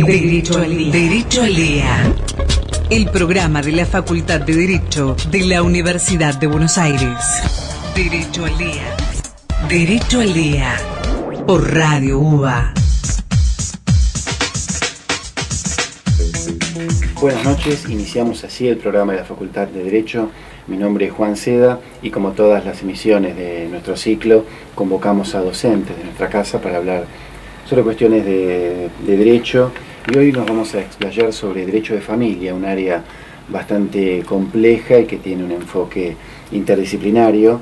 Derecho al Día. Derecho al Día. El programa de la Facultad de Derecho de la Universidad de Buenos Aires. Derecho al Día. Derecho al Día. Por Radio UBA. Buenas noches, iniciamos así el programa de la Facultad de Derecho. Mi nombre es Juan Seda y como todas las emisiones de nuestro ciclo, convocamos a docentes de nuestra casa para hablar sobre cuestiones de derecho. Y hoy nos vamos a explayar sobre derecho de familia, un área bastante compleja y que tiene un enfoque interdisciplinario.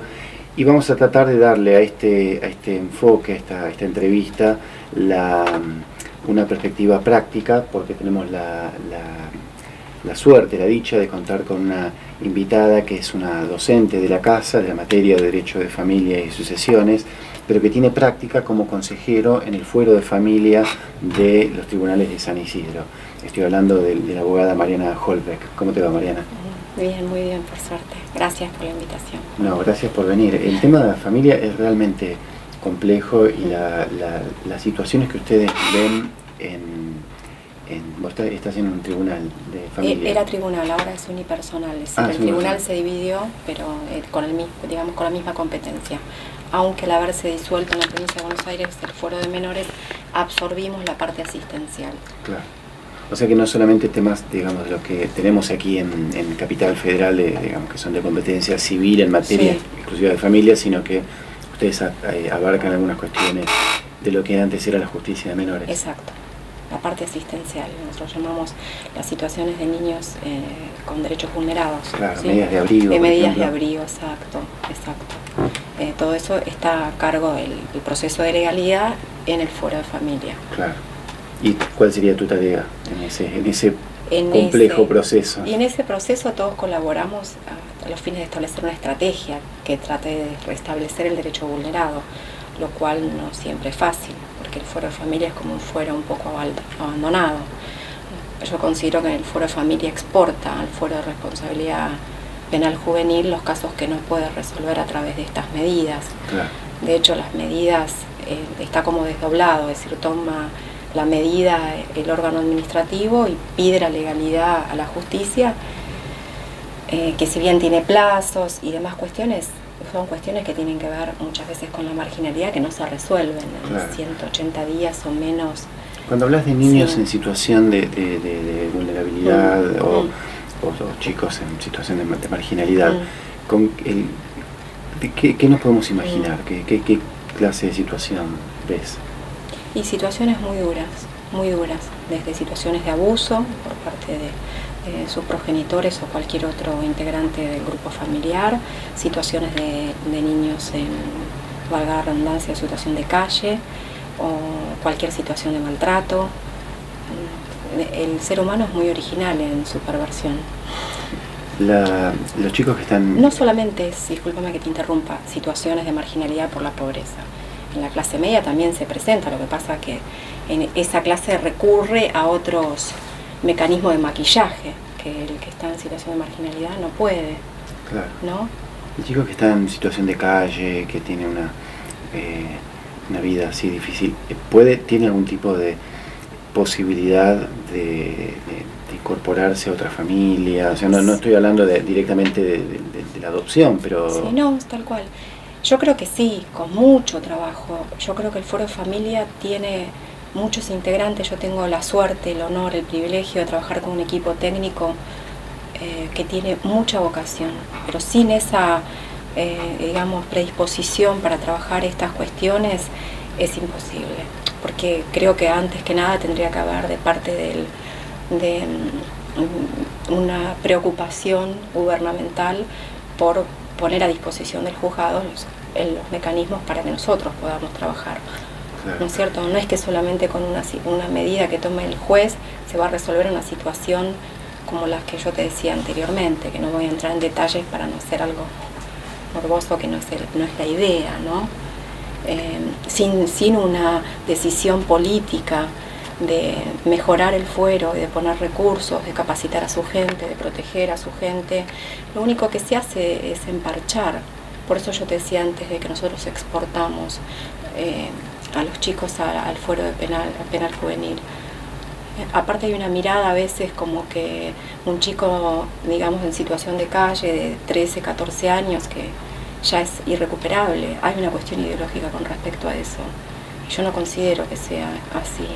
Y vamos a tratar de darle a este enfoque, a esta entrevista, una perspectiva práctica, porque tenemos la suerte, la dicha de contar con una invitada que es una docente de la casa, de la materia de Derecho de Familia y Sucesiones, pero que tiene práctica como consejero en el fuero de familia de los tribunales de San Isidro. Estoy hablando de la abogada Mariana Holbeck. ¿Cómo te va, Mariana? Muy bien, por suerte. Gracias por la invitación. No, gracias por venir. El tema de la familia es realmente complejo y las situaciones que ustedes ven vos estás en un tribunal de familia. Era tribunal, ahora es unipersonal. El tribunal se dividió, pero con la misma competencia. Aunque al haberse disuelto en la provincia de Buenos Aires el fuero de menores, absorbimos la parte asistencial. Claro. O sea que no solamente temas, digamos, de los que tenemos aquí en Capital Federal, digamos, que son de competencia civil en materia exclusiva de familia, sino que ustedes abarcan algunas cuestiones de lo que antes era la justicia de menores. Exacto. La parte asistencial, nosotros llamamos las situaciones de niños con derechos vulnerados. Claro, ¿sí? Medidas de abrigo. Medidas de abrigo, exacto. Todo eso está a cargo del proceso de legalidad en el fuero de familia. Claro. ¿Y cuál sería tu tarea en ese complejo proceso? Y en ese proceso todos colaboramos a los fines de establecer una estrategia que trate de restablecer el derecho vulnerado, lo cual no siempre es fácil, porque el fuero de familia es como un fuero un poco abandonado. Yo considero que el fuero de familia exporta al fuero de responsabilidad penal juvenil los casos que no puede resolver a través de estas medidas. Claro. De hecho, las medidas está como desdoblado, es decir, toma la medida el órgano administrativo y pide la legalidad a la justicia, que si bien tiene plazos y demás cuestiones, son cuestiones que tienen que ver muchas veces con la marginalidad que no se resuelven en 180 días o menos. Cuando hablas de niños en situación de vulnerabilidad o chicos en situación de marginalidad, ¿qué nos podemos imaginar? ¿Qué clase de situación ves? Y situaciones muy duras, desde situaciones de abuso por parte de sus progenitores o cualquier otro integrante del grupo familiar, situaciones de niños en, valga la redundancia, situación de calle o cualquier situación de maltrato. El ser humano es muy original en su perversión. Los chicos que están... No solamente es, discúlpame que te interrumpa, situaciones de marginalidad por la pobreza. En la clase media también se presenta, lo que pasa que en esa clase recurre a otros mecanismos de maquillaje que el que está en situación de marginalidad no puede. Claro. ¿No? El chico que está en situación de calle, que tiene una vida así difícil, ¿tiene algún tipo de posibilidad de incorporarse a otra familia? O sea, no estoy hablando directamente de la adopción, pero... Sí, no, es tal cual. Yo creo que sí, con mucho trabajo. Yo creo que el Foro de Familia tiene muchos integrantes. Yo tengo la suerte, el honor, el privilegio de trabajar con un equipo técnico que tiene mucha vocación, pero sin esa, predisposición para trabajar estas cuestiones es imposible. Porque creo que antes que nada tendría que haber de parte de una preocupación gubernamental por poner a disposición del juzgado los mecanismos para que nosotros podamos trabajar. Claro. ¿No es cierto? No es que solamente con una medida que tome el juez se va a resolver una situación como las que yo te decía anteriormente, que no voy a entrar en detalles para no hacer algo morboso, que no es la idea, ¿no? Sin una decisión política de mejorar el fuero, de poner recursos, de capacitar a su gente, de proteger a su gente, lo único que se hace es emparchar. Por eso yo te decía antes de que nosotros exportamos a los chicos al fuero de penal juvenil. aparte hay una mirada a veces como que un chico, digamos, en situación de calle de 13, 14 años que ya es irrecuperable. Hay una cuestión ideológica con respecto a eso. Yo no considero que sea así.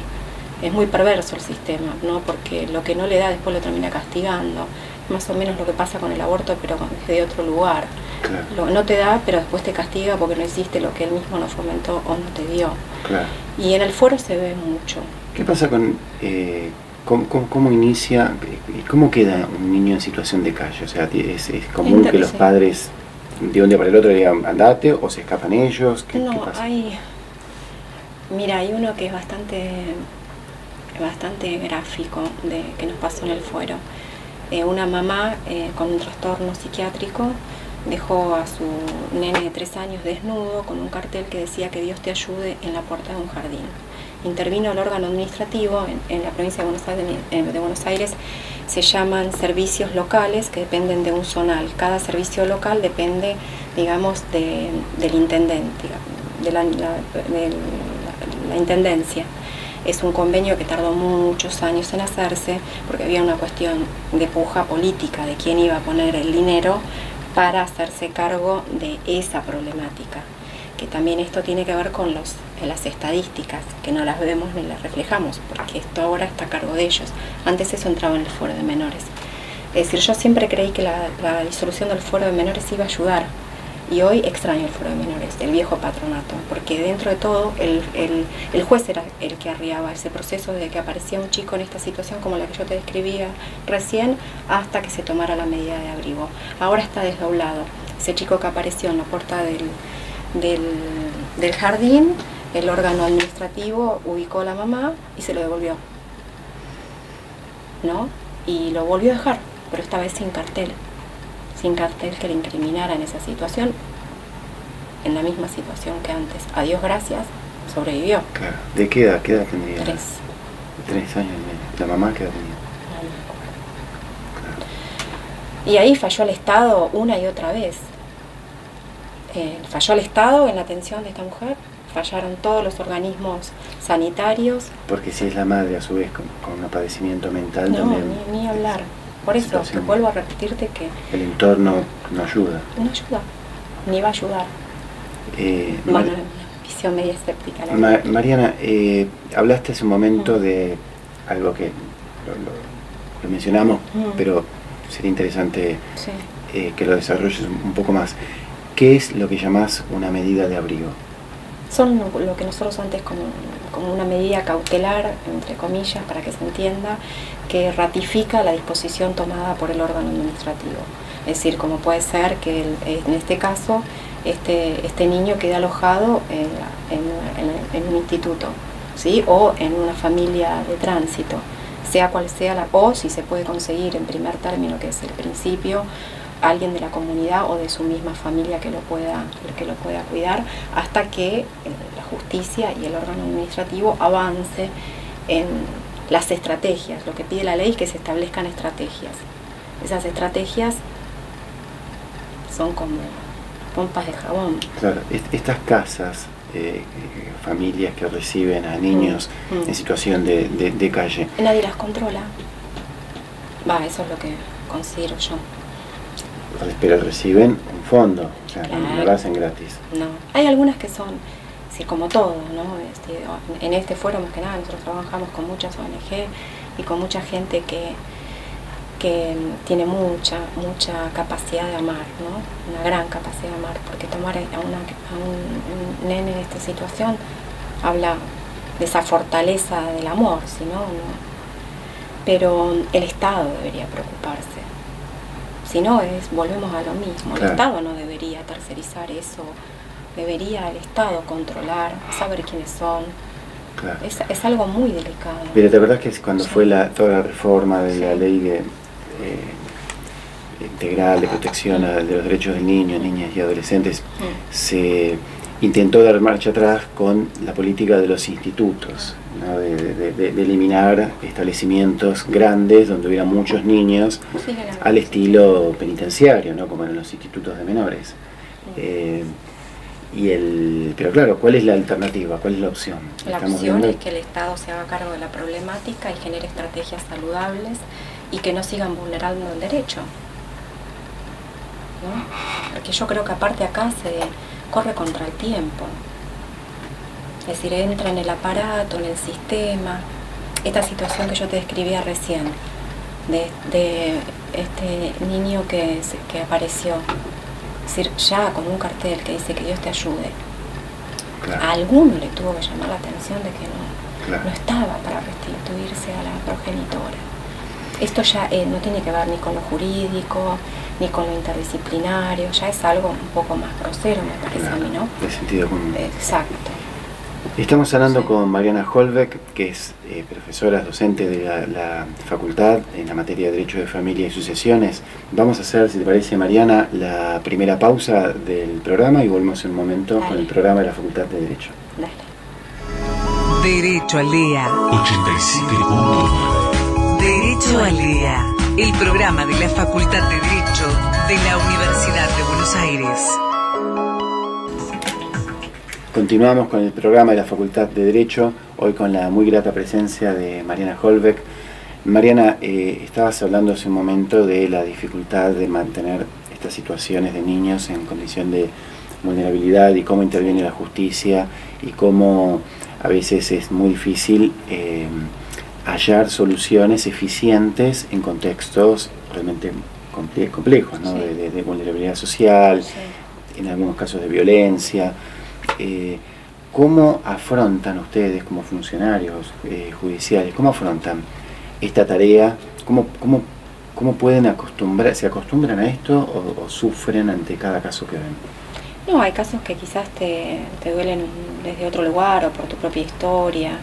Es muy perverso el sistema, ¿no? Porque lo que no le da después lo termina castigando. Más o menos lo que pasa con el aborto, pero desde otro lugar. Claro. No te da, pero después te castiga porque no hiciste lo que él mismo no fomentó o no te dio. Claro. Y en el foro se ve mucho. ¿Qué pasa con cómo inicia y cómo queda un niño en situación de calle? O sea, es común que los padres de un día para el otro digan andate o se escapan ellos. ¿Qué pasa? Mira, hay uno que es bastante gráfico que nos pasó en el fuero. Una mamá con un trastorno psiquiátrico dejó a su nene de 3 años desnudo con un cartel que decía que Dios te ayude en la puerta de un jardín. Intervino el órgano administrativo en la provincia de Buenos Aires, se llaman servicios locales que dependen de un zonal. Cada servicio local depende, digamos, del intendente, de la intendencia. Es un convenio que tardó muchos años en hacerse porque había una cuestión de puja política de quién iba a poner el dinero para hacerse cargo de esa problemática. Que también esto tiene que ver con las estadísticas, que no las vemos ni las reflejamos, porque esto ahora está a cargo de ellos. Antes eso entraba en el fuero de menores. Es decir, yo siempre creí que la disolución del fuero de menores iba a ayudar. Y hoy extraño el fuero de menores, el viejo patronato, porque dentro de todo el juez era el que arriaba ese proceso desde que aparecía un chico en esta situación como la que yo te describía recién, hasta que se tomara la medida de abrigo. Ahora está desdoblado. Ese chico que apareció en la puerta del jardín, el órgano administrativo ubicó a la mamá y se lo devolvió, ¿no? Y lo volvió a dejar, pero esta vez sin cartel que le incriminara en esa situación, en la misma situación que antes. A Dios gracias, sobrevivió. Claro. ¿De qué edad tenía? 3. 3 años y medio. ¿La mamá qué edad tenía? Claro. Y ahí falló el Estado una y otra vez. Falló el Estado en la atención de esta mujer, fallaron todos los organismos sanitarios. Porque si es la madre a su vez con un padecimiento mental no, también... ni hablar. Por eso, te vuelvo a repetirte que... El entorno no ayuda. No ayuda, ni va a ayudar. Bueno, una visión media escéptica. Mariana, hablaste hace un momento de algo que lo mencionamos, pero sería interesante que lo desarrolles un poco más. ¿Qué es lo que llamás una medida de abrigo? Son lo que nosotros antes como una medida cautelar, entre comillas, para que se entienda, que ratifica la disposición tomada por el órgano administrativo. Es decir, como puede ser que en este caso este niño quede alojado en un instituto, ¿sí? O en una familia de tránsito, sea cual sea o si se puede conseguir en primer término, que es el principio, alguien de la comunidad o de su misma familia que lo pueda cuidar, hasta que la justicia y el órgano administrativo avance en las estrategias. Lo que pide la ley es que se establezcan estrategias. Esas estrategias son como pompas de jabón. Claro, estas casas, familias que reciben a niños en situación de calle. Nadie las controla. Eso es lo que considero yo. Pero reciben un fondo, o sea, claro. No lo hacen gratis. No, hay algunas que son, sí, como todo, ¿no? En este foro más que nada nosotros trabajamos con muchas ONG y con mucha gente que tiene mucha capacidad de amar, ¿no? Una gran capacidad de amar, porque tomar a un nene en esta situación habla de esa fortaleza del amor, ¿sí, no? Pero el Estado debería preocuparse. Si no, volvemos a lo mismo. Claro. El Estado no debería tercerizar eso, debería el Estado controlar, saber quiénes son. Claro. Es algo muy delicado. Pero ¿te acordás que cuando fue toda la reforma de la ley integral de protección de los derechos del niño, niñas y adolescentes, se intentó dar marcha atrás con la política de los institutos, ¿no? de eliminar establecimientos grandes donde hubiera muchos niños, al estilo penitenciario, ¿no? Como en los institutos de menores. Pero claro, ¿cuál es la alternativa? ¿Cuál es la opción? La opción es que el Estado se haga cargo de la problemática y genere estrategias saludables y que no sigan vulnerando el derecho, ¿no? Porque yo creo que aparte acá se corre contra el tiempo. Es decir, entra en el aparato, en el sistema. Esta situación que yo te describía recién, de este niño que apareció, es decir, ya con un cartel que dice que Dios te ayude, claro. A alguno le tuvo que llamar la atención de que Claro. no estaba para restituirse a la progenitora. Esto ya no tiene que ver ni con lo jurídico, ni con lo interdisciplinario, ya es algo un poco más grosero, me parece a mí, ¿no? De sentido común. Exacto. Estamos hablando con Mariana Holbeck, que es profesora docente de la facultad en la materia de Derecho de Familia y Sucesiones. Vamos a hacer, si te parece, Mariana, la primera pausa del programa y volvemos en un momento con el programa de la Facultad de Derecho. Dale. Derecho al Día. 87.9. Derecho al Día. El programa de la Facultad de Derecho de la Universidad de Buenos Aires. Continuamos con el programa de la Facultad de Derecho, hoy con la muy grata presencia de Mariana Holbeck. Mariana, estabas hablando hace un momento de la dificultad de mantener estas situaciones de niños en condición de vulnerabilidad y cómo interviene la justicia y cómo a veces es muy difícil hallar soluciones eficientes en contextos realmente complejos, ¿no? Sí. de vulnerabilidad social, Sí. en algunos casos de violencia. ¿Cómo afrontan ustedes como funcionarios judiciales, cómo afrontan esta tarea? ¿Cómo pueden se acostumbran a esto o sufren ante cada caso que ven? No, hay casos que quizás te duelen desde otro lugar o por tu propia historia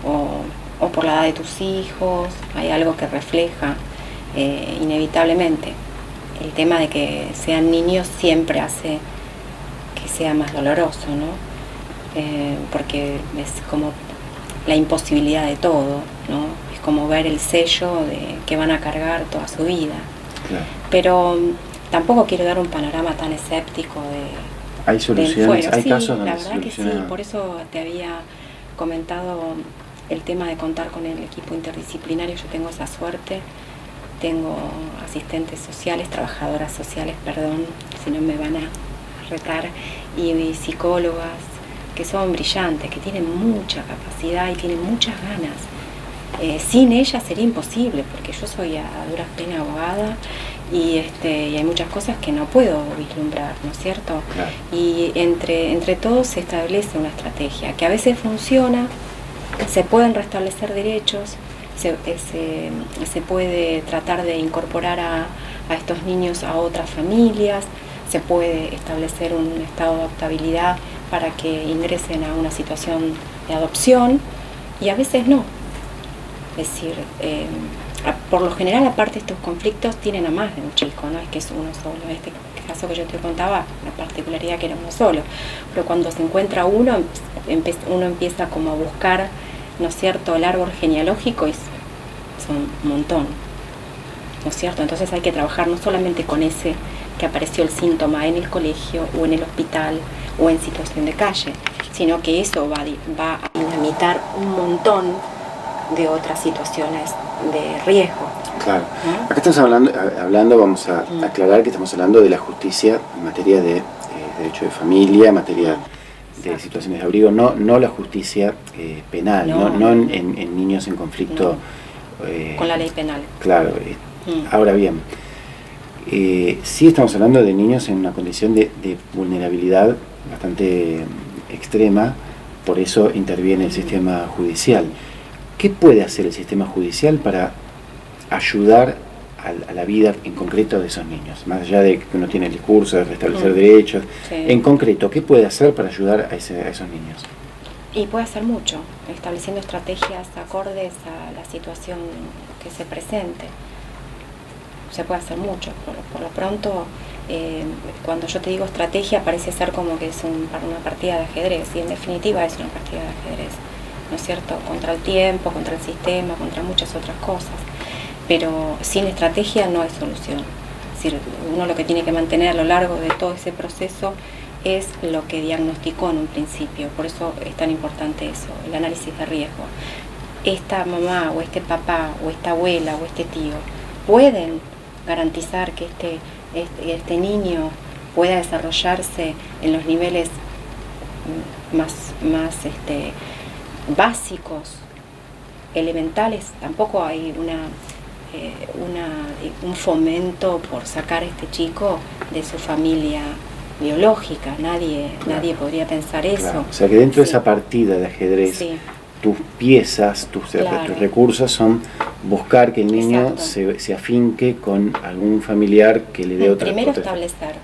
o por la edad de tus hijos. Hay algo que refleja inevitablemente. El tema de que sean niños siempre hace que sea más doloroso, ¿no? Porque es como la imposibilidad de todo, ¿no? Es como ver el sello de que van a cargar toda su vida. Claro. Pero tampoco quiero dar un panorama tan escéptico ¿Hay soluciones? ¿Hay sí, casos donde la se verdad que sí, soluciona? por eso te había comentado el tema de contar con el equipo interdisciplinario. Yo tengo esa suerte, tengo asistentes sociales, trabajadoras sociales, perdón, si no me van a retar, y psicólogas que son brillantes, que tienen mucha capacidad y tienen muchas ganas. Sin ellas sería imposible, porque yo soy a duras penas abogada y hay muchas cosas que no puedo vislumbrar, ¿no es cierto? Claro. Y entre todos se establece una estrategia que a veces funciona, se pueden restablecer derechos, se puede tratar de incorporar a estos niños a otras familias, se puede establecer un estado de adoptabilidad para que ingresen a una situación de adopción y a veces no. Es decir, por lo general, aparte, estos conflictos tienen a más de un chico, no es que es uno solo. En este caso que yo te contaba, la particularidad que era uno solo, pero cuando se encuentra uno empieza como a buscar, ¿no es cierto?, el árbol genealógico, y son un montón, ¿no es cierto? Entonces hay que trabajar no solamente con ese que apareció el síntoma en el colegio o en el hospital o en situación de calle, sino que eso va a dinamitar un montón de otras situaciones de riesgo. Claro. ¿No? Acá estamos hablando, vamos a aclarar que estamos hablando de la justicia en materia de derecho de familia, en materia de situaciones de abrigo, no la justicia penal, no en niños en conflicto. Con la ley penal. Claro. Ahora bien, sí estamos hablando de niños en una condición de vulnerabilidad bastante extrema, por eso interviene el sistema judicial. ¿Qué puede hacer el sistema judicial para ayudar a la vida en concreto de esos niños? Más allá de que uno tiene el discurso de restablecer derechos, Sí. en concreto, ¿qué puede hacer para ayudar a esos niños? Y puede hacer mucho, estableciendo estrategias acordes a la situación que se presente. Se puede hacer mucho. Por lo pronto, cuando yo te digo estrategia, parece ser como que es una partida de ajedrez, y en definitiva es una partida de ajedrez, ¿no es cierto? Contra el tiempo, contra el sistema, contra muchas otras cosas. Pero sin estrategia no hay solución. Es decir, uno lo que tiene que mantener a lo largo de todo ese proceso es lo que diagnosticó en un principio. Por eso es tan importante eso, el análisis de riesgo. Esta mamá o este papá o esta abuela o este tío pueden garantizar que este niño pueda desarrollarse en los niveles más básicos, elementales. Tampoco hay un fomento por sacar a este chico de su familia biológica. Nadie podría pensar eso. Claro. O sea que dentro de esa partida de ajedrez, tus piezas, tus recursos son buscar que el niño se afinque con algún familiar que le dé otra Primero establecer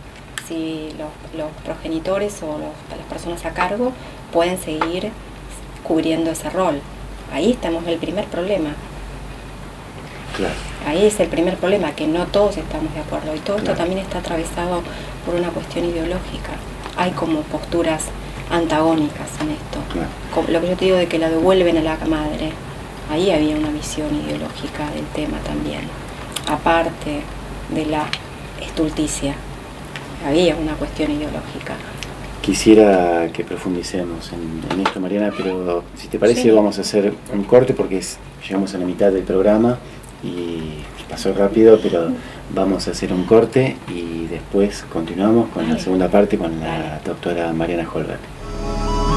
si los progenitores o las personas a cargo pueden seguir cubriendo ese rol. Ahí estamos en el primer problema. Claro. Ahí es el primer problema, que no todos estamos de acuerdo. Y todo esto también está atravesado por una cuestión ideológica. Hay como posturas antagónicas en esto. Como lo que yo te digo de que la devuelven a la madre. Ahí había una visión ideológica del tema también. Aparte de la estulticia, había una cuestión ideológica. Quisiera que profundicemos en esto, Mariana, pero si te parece vamos a hacer un corte porque llegamos a la mitad del programa y pasó rápido, pero vamos a hacer un corte y después continuamos con la segunda parte con la doctora Mariana Holberg.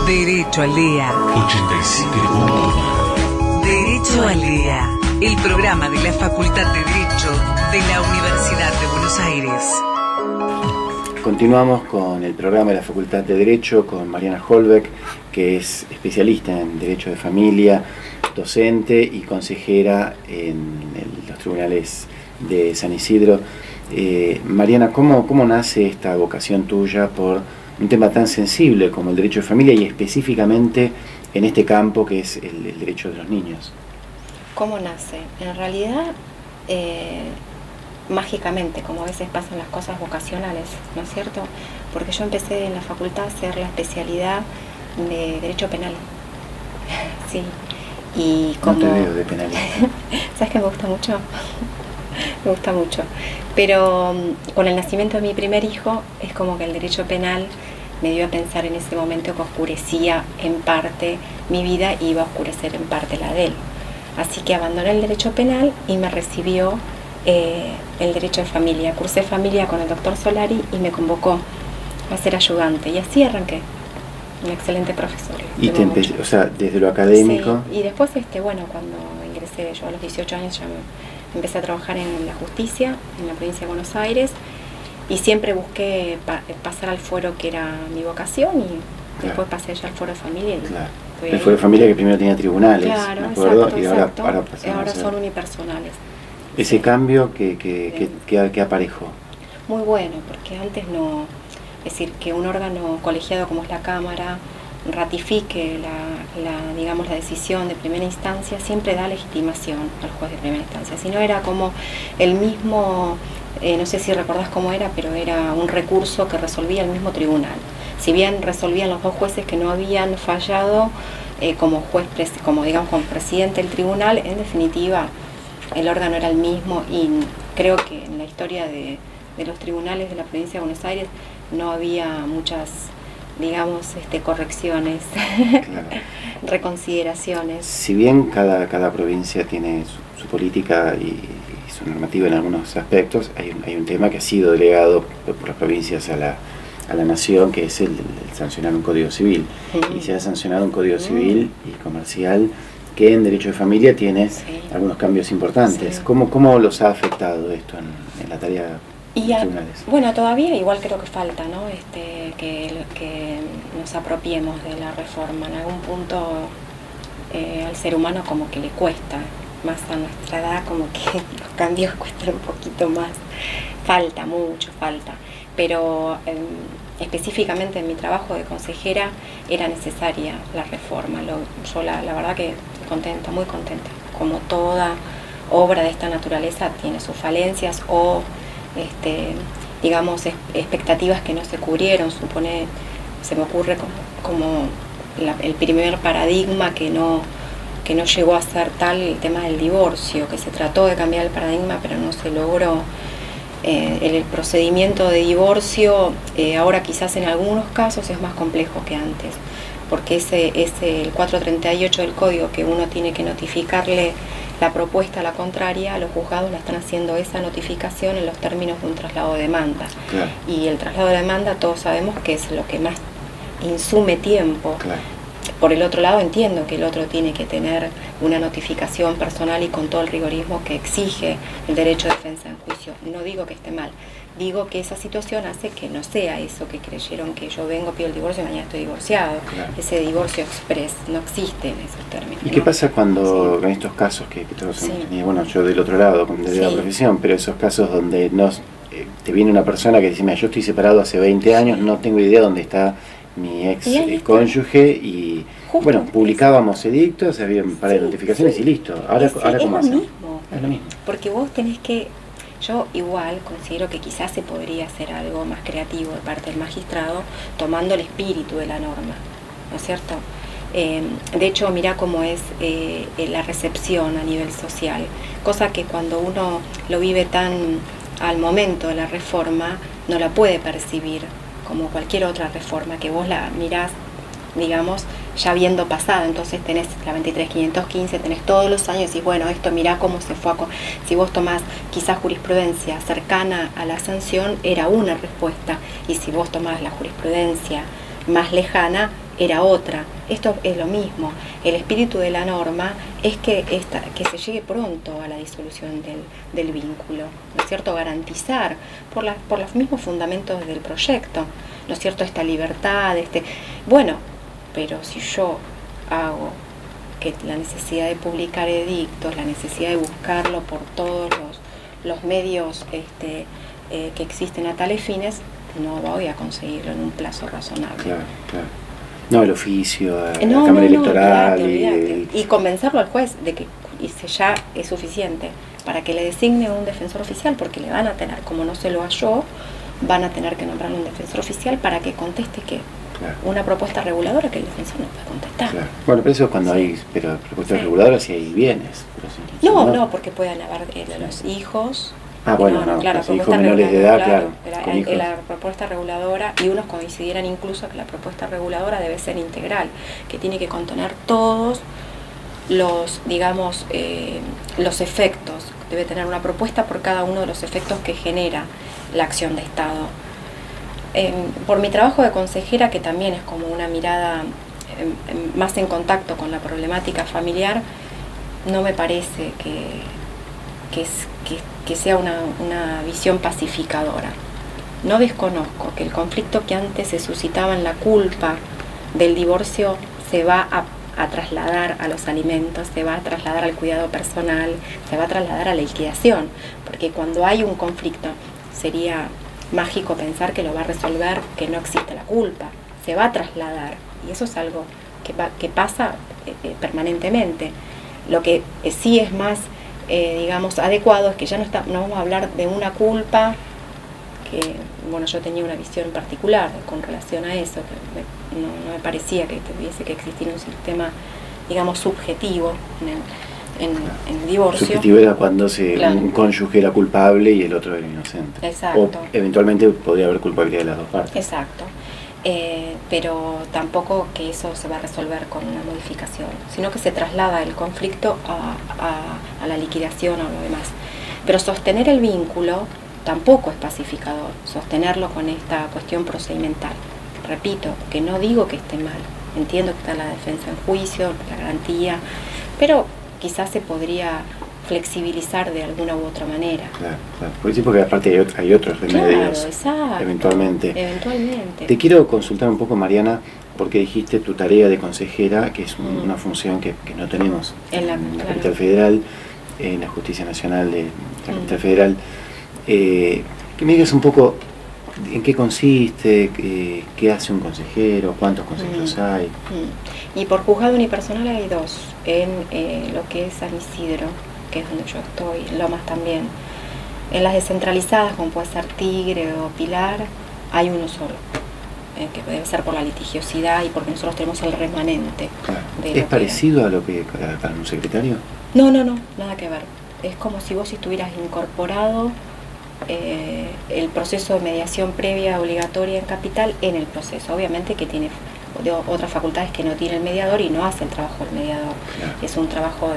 Derecho al Día. 87.1. Derecho al Día. El programa de la Facultad de Derecho de la Universidad de Buenos Aires. Continuamos con el programa de la Facultad de Derecho con Mariana Holberg, que es especialista en Derecho de Familia, docente y consejera en los tribunales de San Isidro. Mariana, ¿cómo nace esta vocación tuya por un tema tan sensible como el derecho de familia y específicamente en este campo que es el derecho de los niños? ¿Cómo nace? En realidad, mágicamente, como a veces pasan las cosas vocacionales, ¿no es cierto? Porque yo empecé en la facultad a hacer la especialidad de Derecho Penal. Sí. Y como... No te veo de penalista. ¿Sabes que me gusta mucho? Me gusta mucho. Pero con el nacimiento de mi primer hijo, es como que el derecho penal me dio a pensar en ese momento que oscurecía en parte mi vida y iba a oscurecer en parte la de él. Así que abandoné el derecho penal y me recibió el derecho de familia. Cursé familia con el doctor Solari y me convocó a ser ayudante. Y así arranqué. Un excelente profesor. Y te empecé, o sea, desde lo académico. Sí, y después, cuando ingresé yo a los 18 años, ya empecé a trabajar en la justicia, en la provincia de Buenos Aires, y siempre busqué pasar al foro que era mi vocación, y después pasé ya al foro de familia. El foro de familia que primero tenía tribunales, claro, ¿me acuerdo? Exacto, y ahora son unipersonales. Ese cambio que aparejó. Muy bueno, porque antes no... Es decir, que un órgano colegiado como es la Cámara ratifique la decisión de primera instancia, siempre da legitimación al juez de primera instancia. Si no, era como el mismo, no sé si recordás cómo era, pero era un recurso que resolvía el mismo tribunal. Si bien resolvían los dos jueces que no habían fallado como presidente del tribunal, en definitiva el órgano era el mismo, y creo que en la historia de los tribunales de la provincia de Buenos Aires no había muchas, correcciones, claro. Reconsideraciones. Si bien cada provincia tiene su política y su normativa en algunos aspectos, hay un tema que ha sido delegado por las provincias a la nación, que es el sancionar un código civil. Y se ha sancionado un código civil y comercial que en derecho de familia tiene algunos cambios importantes. ¿Cómo los ha afectado esto en la tarea? Bueno, todavía igual creo que falta, ¿no? Que nos apropiemos de la reforma. En algún punto al ser humano como que le cuesta, más a nuestra edad como que los cambios cuestan un poquito más. Falta, mucho falta. Pero específicamente en mi trabajo de consejera era necesaria la reforma. Yo la verdad que estoy contenta, muy contenta. Como toda obra de esta naturaleza tiene sus falencias o expectativas que no se cubrieron. Se me ocurre como el primer paradigma que no llegó a ser tal, el tema del divorcio, que se trató de cambiar el paradigma pero no se logró. El procedimiento de divorcio ahora quizás en algunos casos es más complejo que antes, porque el 438 del código, que uno tiene que notificarle la propuesta a la contraria, los juzgados la están haciendo esa notificación en los términos de un traslado de demanda. Claro. Y el traslado de demanda todos sabemos que es lo que más insume tiempo. Claro. Por el otro lado, entiendo que el otro tiene que tener una notificación personal y con todo el rigorismo que exige el derecho de defensa en juicio. No digo que esté mal, digo que esa situación hace que no sea eso que creyeron, que yo vengo, pido el divorcio y mañana estoy divorciado. Claro. Ese divorcio express no existe en esos términos. ¿Y qué pasa cuando Sí. en estos casos que todos hemos Sí. tenido, bueno, yo del otro lado, desde la Sí. profesión, pero esos casos donde te viene una persona que dice, mira, yo estoy separado hace 20 años, no tengo idea dónde está mi ex Y ahí está. cónyuge y Justo bueno, publicábamos edictos, había un par de Sí, notificaciones sí. y listo. Ahora, Sí, ahora es ¿cómo lo hacen? mismo. Es lo mismo. Porque vos tenés que, yo igual considero que quizás se podría hacer algo más creativo de parte del magistrado, tomando el espíritu de la norma, ¿no es cierto? De hecho, mirá cómo es la recepción a nivel social, cosa que cuando uno lo vive tan al momento de la reforma, no la puede percibir como cualquier otra reforma, que vos la mirás, digamos, ya habiendo pasado. Entonces tenés la 23.515, tenés todos los años y decís, bueno, esto mirá cómo se fue si vos tomás quizás jurisprudencia cercana a la sanción, era una respuesta, y si vos tomás la jurisprudencia más lejana, era otra. Esto es lo mismo. El espíritu de la norma es que se llegue pronto a la disolución del vínculo, ¿no es cierto? Garantizar por los mismos fundamentos del proyecto, ¿no es cierto? Esta libertad, bueno, pero si yo hago que la necesidad de publicar edictos, la necesidad de buscarlo por todos los medios que existen a tales fines, no voy a conseguirlo en un plazo razonable. Claro, claro. No, el oficio, la Cámara Electoral olvidate. Y convencerlo al juez de que ya es suficiente para que le designe un defensor oficial, porque le van a tener, como no se lo halló, van a tener que nombrarle un defensor oficial para que conteste que Claro. una propuesta reguladora que el defensor no puede contestar. Claro. Bueno, pero eso es cuando Sí. hay propuestas Sí. reguladoras y hay bienes. Pero si No, porque pueden haber los hijos. Ah, bueno, no, claro, los hijos menores de edad, claro, con hijos. La propuesta reguladora, y unos consideran incluso que la propuesta reguladora debe ser integral, que tiene que contener todos los, digamos, los efectos, debe tener una propuesta por cada uno de los efectos que genera la acción de Estado. Por mi trabajo de consejera, que también es como una mirada más en contacto con la problemática familiar, no me parece que sea una visión pacificadora. No desconozco que el conflicto que antes se suscitaba en la culpa del divorcio se va a trasladar a los alimentos, se va a trasladar al cuidado personal, se va a trasladar a la liquidación, porque cuando hay un conflicto sería mágico pensar que lo va a resolver, que no existe la culpa, se va a trasladar, y eso es algo que pasa permanentemente. Lo que sí es más digamos adecuado es que ya no vamos a hablar de una culpa, que bueno, yo tenía una visión particular con relación a eso, que no me parecía que tuviese que existir un sistema, digamos, subjetivo en el divorcio. Subjetivo era cuando Claro. un cónyuge era culpable y el otro era inocente. Exacto. O eventualmente podría haber culpabilidad de las dos partes. Exacto. Pero tampoco que eso se va a resolver con una modificación, sino que se traslada el conflicto a la liquidación o lo demás. Pero sostener el vínculo tampoco es pacificador, sostenerlo con esta cuestión procedimental. Repito, que no digo que esté mal, entiendo que está la defensa en juicio, la garantía, pero quizás se podría flexibilizar de alguna u otra manera. Claro, claro. Porque aparte hay otros remedios, Claro, exacto. eventualmente. Eventualmente. Te quiero consultar un poco, Mariana, porque dijiste tu tarea de consejera, que es una función que no tenemos en la claro. Capital Federal, en la Justicia Nacional de la Capital Federal. Que me digas un poco en qué consiste, qué hace un consejero, cuántos consejeros hay. Y por juzgado unipersonal hay dos, en lo que es San Isidro, que es donde yo estoy, en Lomas también. En las descentralizadas, como puede ser Tigre o Pilar, hay uno solo, que debe ser por la litigiosidad y porque nosotros tenemos el remanente. Claro. De ¿Es parecido a lo que para un secretario? No, nada que ver. Es como si vos estuvieras incorporado el proceso de mediación previa obligatoria en capital en el proceso. Obviamente que tiene otras facultades que no tiene el mediador y no hace el trabajo del mediador. Claro. Es un trabajo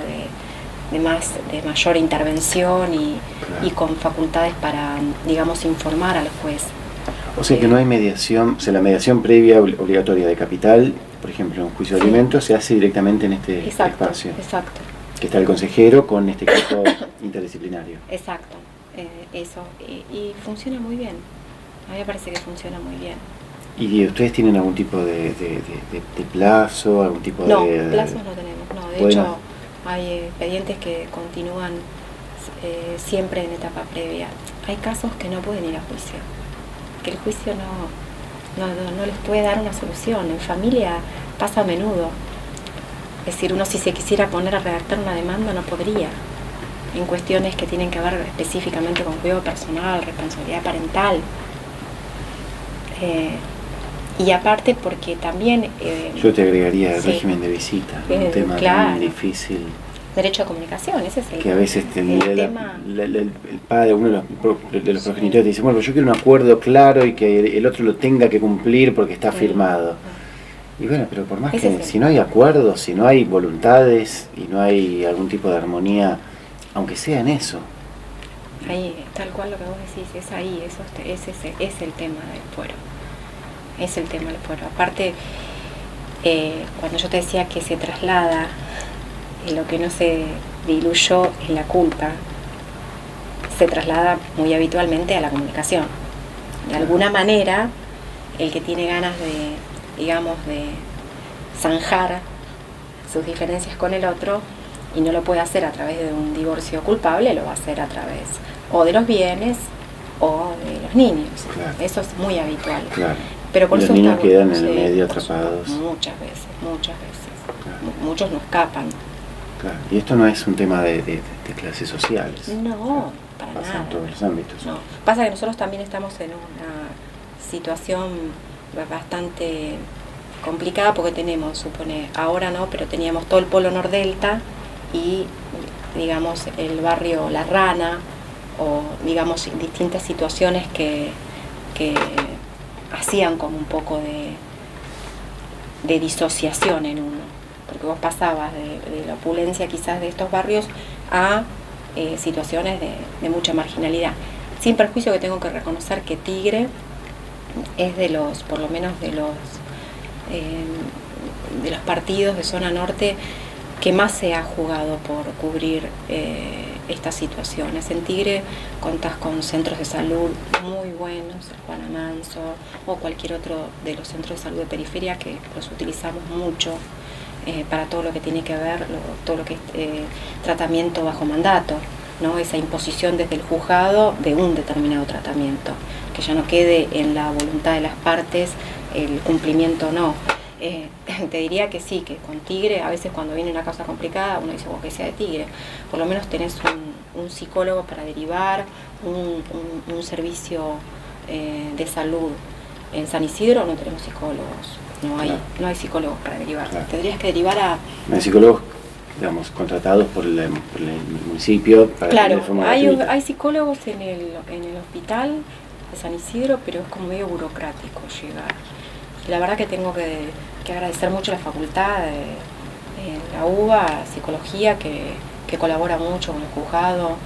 de mayor intervención y con facultades para, digamos, informar al juez. O sea que no hay mediación, o sea, la mediación previa obligatoria de capital, por ejemplo, en un juicio de alimentos, se hace directamente en este espacio. Exacto. Que está el consejero con este equipo interdisciplinario. Exacto, eso. Y funciona muy bien. A mí me parece que funciona muy bien. ¿Y ustedes tienen algún tipo de plazo, algún tipo no, de...? No, plazos no tenemos, no. De hecho, hay expedientes que continúan siempre en etapa previa. Hay casos que no pueden ir a juicio, que el juicio no les puede dar una solución. En familia pasa a menudo. Es decir, uno si se quisiera poner a redactar una demanda no podría, en cuestiones que tienen que ver específicamente con cuidado personal, responsabilidad parental. Y aparte porque también... yo te agregaría el régimen de visita, un tema muy difícil. Derecho a comunicación, ese es el que a veces tema. El padre, uno de los progenitores dice, bueno, yo quiero un acuerdo claro y que el otro lo tenga que cumplir porque está firmado. Y bueno, pero por más que si no hay acuerdos, si no hay voluntades y no hay algún tipo de armonía, aunque sea en eso. Ahí, tal cual lo que vos decís, es ahí, es el tema del fuero. Es el tema del fuero. Aparte, cuando yo te decía que se traslada, lo que no se diluyó es la culpa, se traslada muy habitualmente a la comunicación. De alguna manera, el que tiene ganas de zanjar sus diferencias con el otro y no lo puede hacer a través de un divorcio culpable, lo va a hacer a través o de los bienes o de los niños. Claro. Eso es muy habitual. Claro. Pero por los eso niños quedan en el medio atrapados. Muchas veces. Claro. Muchos no escapan. Claro. Y esto no es un tema de clases sociales. No, para nada. Pasa en todos los ámbitos. No. Pasa que nosotros también estamos en una situación bastante complicada porque tenemos, ahora no, pero teníamos todo el polo Nordelta y, digamos, el barrio La Rana, o, digamos, distintas situaciones que hacían como un poco de disociación en uno, porque vos pasabas de la opulencia quizás de estos barrios a situaciones de mucha marginalidad, sin perjuicio que tengo que reconocer que Tigre es por lo menos de los partidos de zona norte que más se ha jugado por cubrir estas situaciones. En Tigre contás con centros de salud muy buenos, el Juan Amanso o cualquier otro de los centros de salud de periferia que los utilizamos mucho para todo lo que tiene que ver, todo lo que es tratamiento bajo mandato, ¿no? Esa imposición desde el juzgado de un determinado tratamiento, que ya no quede en la voluntad de las partes el cumplimiento no. Te diría que sí, que con Tigre, a veces cuando viene una causa complicada, uno dice, bueno, que sea de Tigre, por lo menos tenés un psicólogo para derivar, un servicio de salud. En San Isidro no tenemos psicólogos, no hay psicólogos para derivar. Claro. Tendrías que derivar a... No hay psicólogos, digamos, contratados por el municipio para... Claro, hay psicólogos en el hospital de San Isidro, pero es como medio burocrático llegar. Y la verdad que tengo que agradecer mucho a la facultad, la UBA, Psicología, que colabora mucho con el juzgado,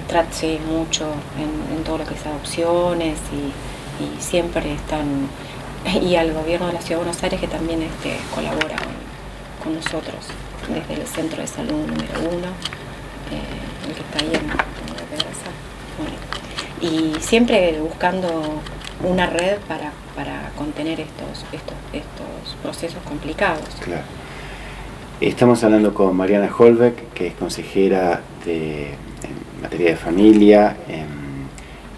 trate mucho en todo lo que es adopciones y siempre están, y al gobierno de la Ciudad de Buenos Aires que también colabora con nosotros, desde el Centro de Salud número 1, el que está ahí en Pedraza. Bueno, y siempre buscando una red para contener estos procesos complicados. Claro. Estamos hablando con Mariana Holbeck, que es consejera en materia de familia en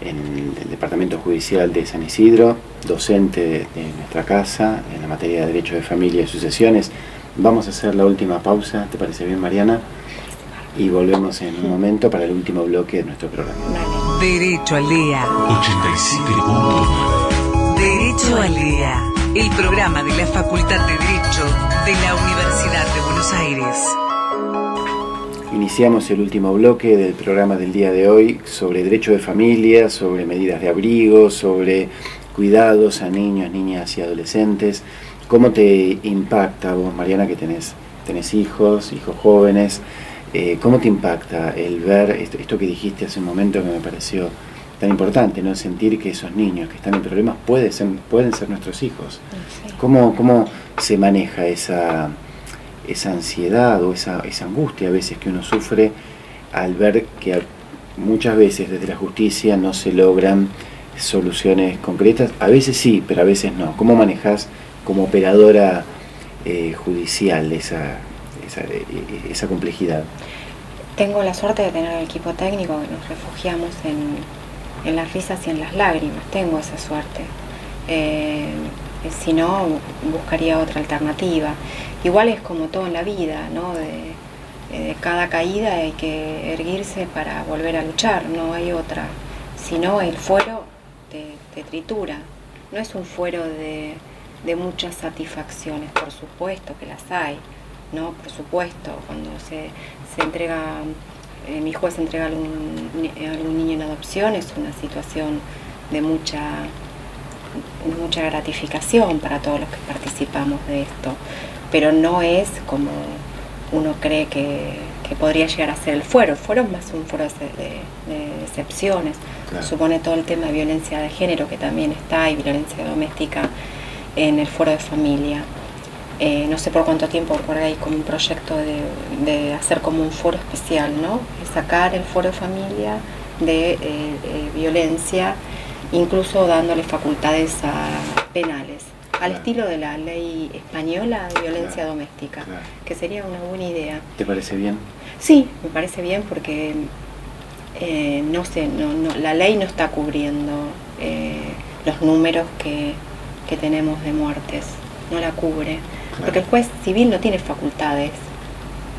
el Departamento Judicial de San Isidro, docente de nuestra casa en la materia de Derecho de Familia y Sucesiones. Vamos a hacer la última pausa, ¿te parece bien, Mariana? Y volvemos en un momento para el último bloque de nuestro programa. Dale. Derecho al Día. 87.9. Derecho al Día. El programa de la Facultad de Derecho de la Universidad de Buenos Aires. Iniciamos el último bloque del programa del día de hoy sobre derecho de familia, sobre medidas de abrigo, sobre cuidados a niños, niñas y adolescentes. ¿Cómo te impacta vos, Mariana, que tenés hijos jóvenes? ¿Cómo te impacta el ver esto que dijiste hace un momento que me pareció tan importante, ¿no? Sentir que esos niños que están en problemas pueden ser nuestros hijos? Sí. ¿Cómo se maneja esa ansiedad o esa angustia a veces que uno sufre al ver que muchas veces desde la justicia no se logran soluciones concretas? A veces sí, pero a veces no. ¿Cómo manejás como operadora judicial esa complejidad? Tengo la suerte de tener el equipo técnico, que nos refugiamos en las risas y en las lágrimas. Tengo esa suerte. Si no, buscaría otra alternativa. Igual es como todo en la vida, ¿no? De cada caída hay que erguirse para volver a luchar, no hay otra. Si no, el fuero te tritura. No es un fuero de muchas satisfacciones, por supuesto que las hay, ¿no? Por supuesto, cuando se entrega, mi juez entrega a algún niño en adopción, es una situación de mucha gratificación para todos los que participamos de esto, pero no es como uno cree que podría llegar a ser el fuero. El fuero es más un fuero de excepciones. Claro. Supone todo el tema de violencia de género, que también está, y violencia doméstica en el fuero de familia. No sé por cuánto tiempo, por ahí como un proyecto de hacer como un foro especial, ¿no? Sacar el fuero de familia de violencia, incluso dándole facultades penales, al estilo de la ley española de violencia doméstica, que sería una buena idea. ¿Te parece bien? Sí, me parece bien porque la ley no está cubriendo los números que tenemos de muertes, no la cubre, porque el juez civil no tiene facultades,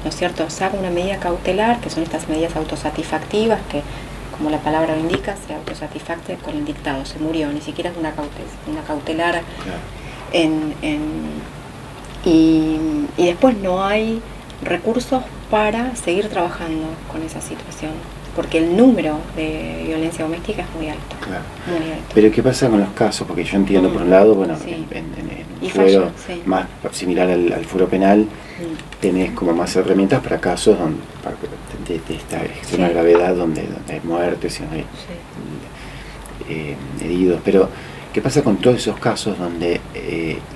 ¿no es cierto? Saca una medida cautelar, que son estas medidas autosatisfactivas que, como la palabra lo indica, se autosatisface con el dictado, se murió, ni siquiera es una cautelar. Y después no hay recursos para seguir trabajando con esa situación, porque el número de violencia doméstica es muy alto. Claro. Muy alto. Pero ¿qué pasa con los casos? Porque yo entiendo, por un lado, bueno, sí. en un fuero más similar al fuero penal, tenés como más herramientas para casos de esta extrema gravedad, donde hay muertes y donde hay heridos. Pero ¿qué pasa con todos esos casos donde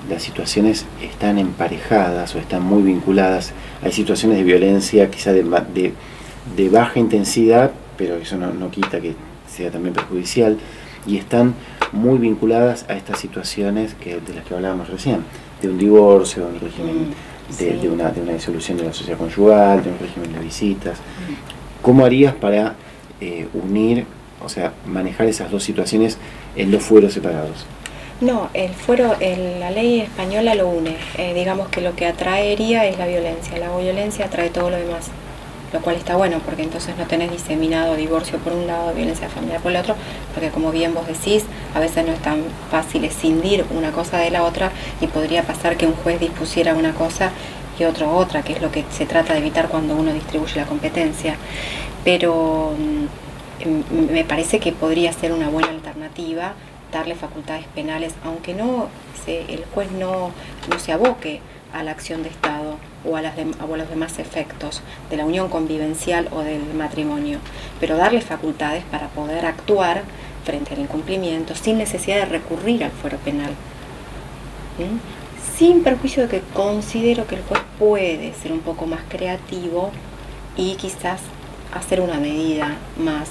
las situaciones están emparejadas o están muy vinculadas? Hay situaciones de violencia quizá de baja intensidad, pero eso no quita que sea también perjudicial, y están muy vinculadas a estas situaciones de las que hablábamos recién, de un divorcio, de un régimen de una disolución de la sociedad conyugal, de un régimen de visitas. ¿Cómo harías para unir, o sea, manejar esas dos situaciones en dos fueros separados? No, el fuero, la ley española lo une. Digamos que lo que atraería es la violencia atrae todo lo demás, lo cual está bueno, porque entonces no tenés diseminado divorcio por un lado, violencia familiar por el otro, porque como bien vos decís, a veces no es tan fácil escindir una cosa de la otra, y podría pasar que un juez dispusiera una cosa y otro otra, que es lo que se trata de evitar cuando uno distribuye la competencia. Pero me parece que podría ser una buena alternativa darle facultades penales, aunque el juez no se aboque a la acción de Estado o a los demás efectos de la unión convivencial o del matrimonio, pero darle facultades para poder actuar frente al incumplimiento sin necesidad de recurrir al fuero penal. Sin perjuicio de que considero que el juez puede ser un poco más creativo y quizás hacer una medida más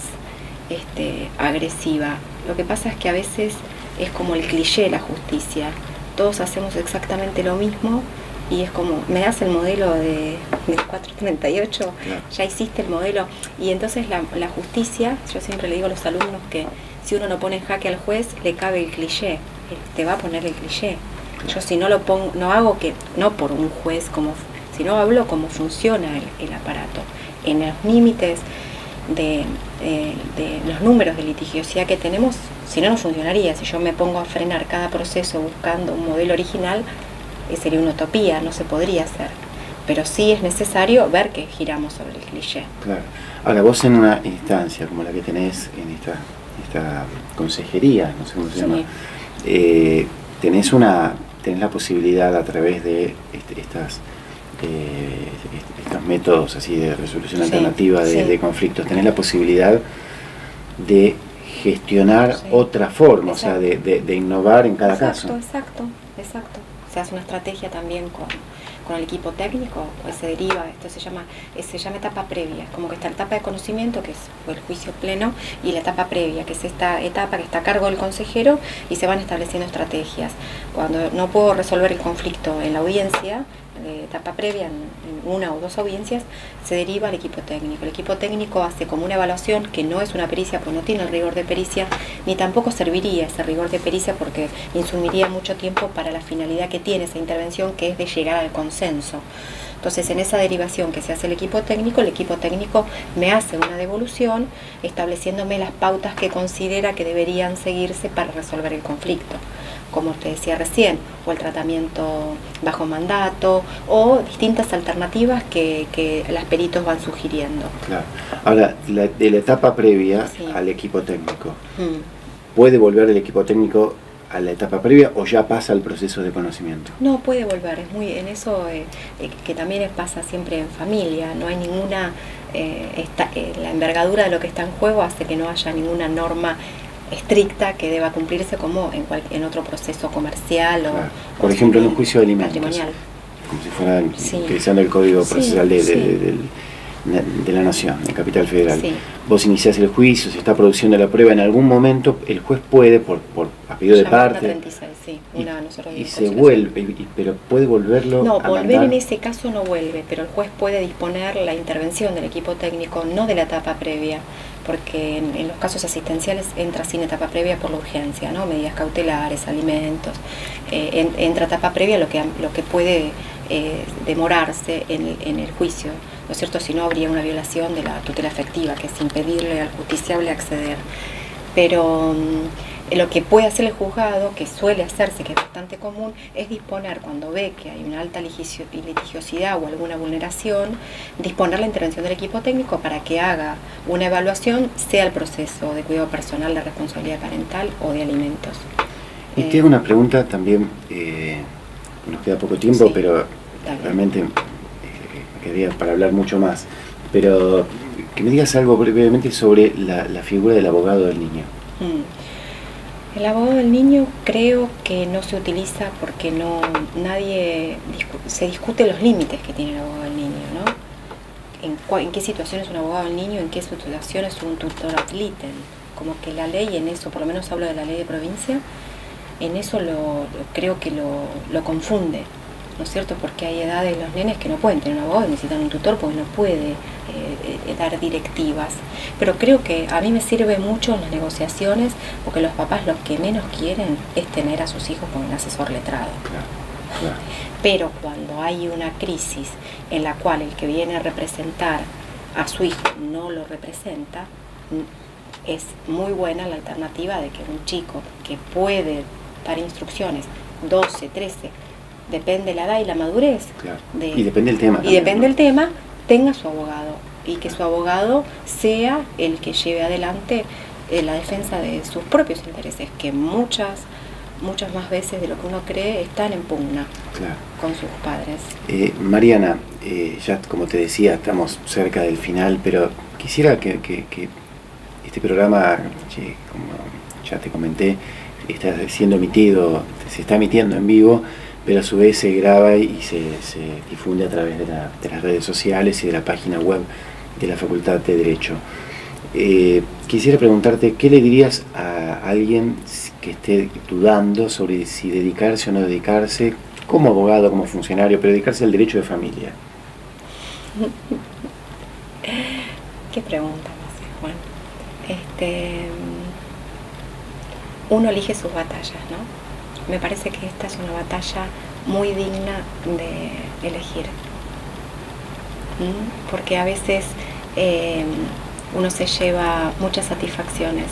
agresiva. Lo que pasa es que a veces es como el cliché de la justicia. Todos hacemos exactamente lo mismo y es como, me das el modelo del 438, ya hiciste el modelo. Y entonces la justicia, yo siempre le digo a los alumnos que si uno no pone en jaque al juez, le cabe el cliché, te va a poner el cliché. Yo si no lo pongo, no hago no por un juez, sino hablo cómo funciona el aparato, en los límites de los números de litigiosidad que tenemos. Si no funcionaría. Si yo me pongo a frenar cada proceso buscando un modelo original, sería una utopía, no se podría hacer. pero sí es necesario ver que giramos sobre el cliché. Claro. Ahora, vos en una instancia como la que tenés en esta consejería, no sé cómo se llama, tenés la posibilidad a través de estos métodos así de resolución alternativa de conflictos, tenés la posibilidad de gestionar otra forma, exacto, o sea, de innovar en cada caso. Exacto. Se hace una estrategia también con el equipo técnico, pues se deriva, esto se llama etapa previa, como que está la etapa de conocimiento, que es el juicio pleno, y la etapa previa, que es esta etapa que está a cargo del consejero, y se van estableciendo estrategias. Cuando no puedo resolver el conflicto en la audiencia, etapa previa, en una o dos audiencias, se deriva al equipo técnico. El equipo técnico hace como una evaluación, que no es una pericia, pues no tiene el rigor de pericia, ni tampoco serviría ese rigor de pericia, porque insumiría mucho tiempo para la finalidad que tiene esa intervención, que es de llegar al consenso. Entonces, en esa derivación que se hace el equipo técnico me hace una devolución estableciéndome las pautas que considera que deberían seguirse para resolver el conflicto, como te decía recién, o el tratamiento bajo mandato, o distintas alternativas que los peritos van sugiriendo. Claro. Ahora, de la etapa previa al equipo técnico, ¿puede volver el equipo técnico a la etapa previa o ya pasa el proceso de conocimiento? No, puede volver, es muy en eso que también pasa siempre en familia, no hay ninguna, la envergadura de lo que está en juego hace que no haya ninguna norma estricta que deba cumplirse como en otro proceso comercial, claro, o por ejemplo en un juicio de alimentos, patrimonial, como si fuera utilizando el Código Procesal de la Nación, de Capital Federal. Vos iniciás el juicio, se está produciendo la prueba, en algún momento el juez puede, a pedido de parte, 36, y se vuelve, pero puede volverlo a volver mandar. En ese caso no vuelve, pero el juez puede disponer la intervención del equipo técnico, no de la etapa previa, porque en los casos asistenciales entra sin etapa previa por la urgencia, ¿no? Medidas cautelares, alimentos, entra etapa previa lo que puede demorarse en el juicio, ¿no es cierto? Si no, habría una violación de la tutela efectiva, que es impedirle al justiciable acceder. Pero lo que puede hacer el juzgado, que suele hacerse, que es bastante común, es disponer, cuando ve que hay una alta litigiosidad o alguna vulneración, disponer la intervención del equipo técnico para que haga una evaluación, sea el proceso de cuidado personal, de responsabilidad parental o de alimentos. Y te hago una pregunta también, nos queda poco tiempo, pero realmente quería para hablar mucho más, pero que me digas algo brevemente sobre la figura del abogado del niño. El abogado del niño creo que no se utiliza porque nadie se discute los límites que tiene el abogado del niño, ¿no? En qué situación es un abogado del niño, en qué situación es un tutor ad litem. Como que la ley en eso, por lo menos hablo de la ley de provincia, en eso creo que lo confunde, ¿no es cierto? Porque hay edades de los nenes que no pueden tener un abogado y necesitan un tutor porque no puede dar directivas. Pero creo que a mí me sirve mucho en las negociaciones, porque los papás lo que menos quieren es tener a sus hijos con un asesor letrado. Claro. Pero cuando hay una crisis en la cual el que viene a representar a su hijo no lo representa, es muy buena la alternativa de que un chico que puede dar instrucciones, 12, 13, depende de la edad y la madurez, y depende del tema también, depende del tema, tenga su abogado, y que su abogado sea el que lleve adelante la defensa de sus propios intereses, que muchas más veces de lo que uno cree están en pugna con sus padres. Mariana, ya como te decía, estamos cerca del final, pero quisiera que este programa, como ya te comenté, está siendo emitido, se está emitiendo en vivo, pero a su vez se graba y se difunde a través de las redes sociales y de la página web de la Facultad de Derecho. Quisiera preguntarte, ¿qué le dirías a alguien que esté dudando sobre si dedicarse o no dedicarse, como abogado, como funcionario, pero dedicarse al derecho de familia? ¿Qué pregunta, Juan? Uno elige sus batallas, ¿no? Me parece que esta es una batalla muy digna de elegir, porque a veces uno se lleva muchas satisfacciones,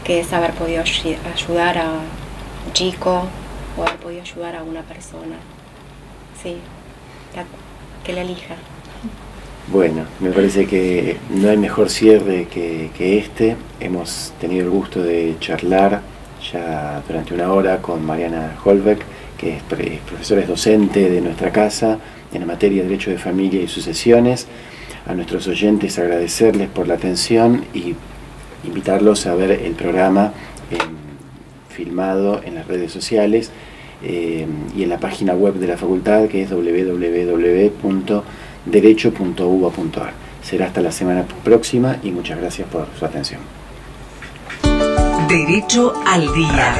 que es haber podido ayudar a un chico o haber podido ayudar a una persona. Sí, que la elija. Bueno, me parece que no hay mejor cierre que este. Hemos tenido el gusto de charlar ya durante una hora con Mariana Holbeck, que es profesora, es docente de nuestra casa en la materia de Derecho de Familia y Sucesiones. A nuestros oyentes agradecerles por la atención y invitarlos a ver el programa filmado en las redes sociales y en la página web de la facultad, que es www.derecho.uba.ar. Será hasta la semana próxima y muchas gracias por su atención. Derecho al Día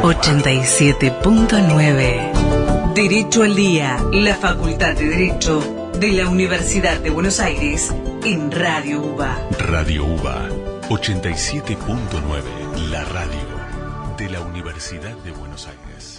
87.9. Derecho al Día, la Facultad de Derecho de la Universidad de Buenos Aires en Radio UBA. Radio UBA 87.9, la radio de la Universidad de Buenos Aires.